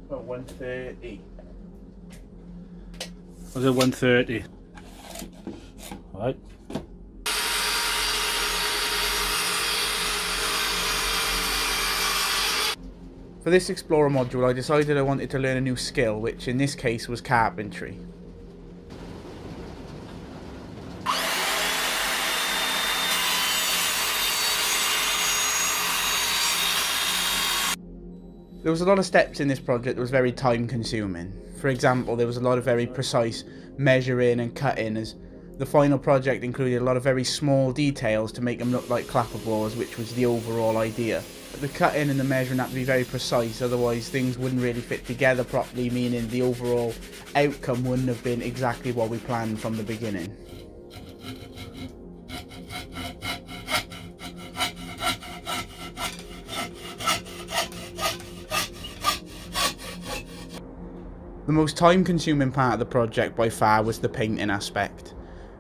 About 130. Was it 130? Right. For this Explorer module, I decided I wanted to learn a new skill, which in this case was Carpentry. There was a lot of steps in this project that was very time consuming. For example, there was a lot of very precise measuring and cutting, as the final project included a lot of very small details to make them look like clapperboards, which was the overall idea. But the cutting and the measuring had to be very precise, otherwise things wouldn't really fit together properly, meaning the overall outcome wouldn't have been exactly what we planned from the beginning. The most time-consuming part of the project by far was the painting aspect.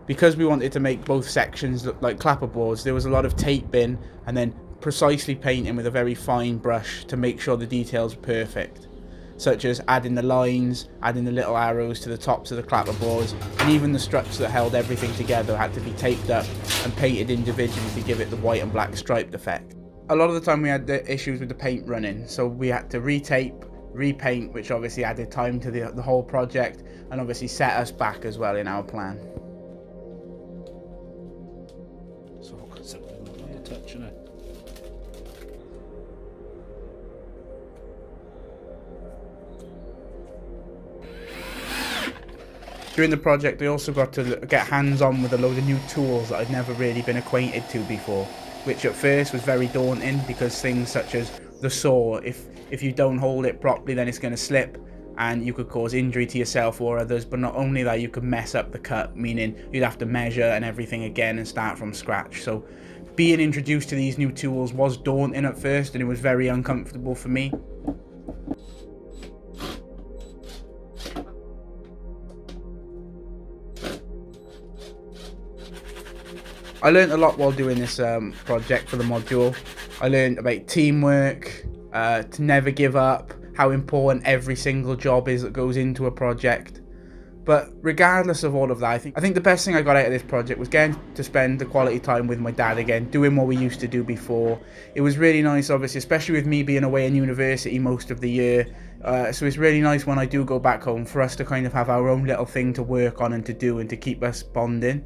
Because we wanted to make both sections look like clapperboards, there was a lot of taping and then precisely painting with a very fine brush to make sure the details were perfect, such as adding the lines, adding the little arrows to the tops of the clapperboards, and even the struts that held everything together had to be taped up and painted individually to give it the white and black striped effect. A lot of the time we had the issues with the paint running, so we had to retape, repaint, which obviously added time to the whole project and obviously set us back as well in our plan. So something like a touch, innit? During the project I also got to get hands-on with a load of new tools that I'd never really been acquainted to before, which at first was very daunting because things such as the saw, if you don't hold it properly then it's going to slip and you could cause injury to yourself or others. But not only that, you could mess up the cut, meaning you'd have to measure and everything again and start from scratch. So being introduced to these new tools was daunting at first and it was very uncomfortable for me. I learned a lot while doing this project for the module. I learned about teamwork, to never give up, how important every single job is that goes into a project. But regardless of all of that, I think the best thing I got out of this project was getting to spend the quality time with my dad again, doing what we used to do before. It was really nice, obviously, especially with me being away in university most of the year. So it's really nice when I do go back home for us to kind of have our own little thing to work on and to do and to keep us bonding.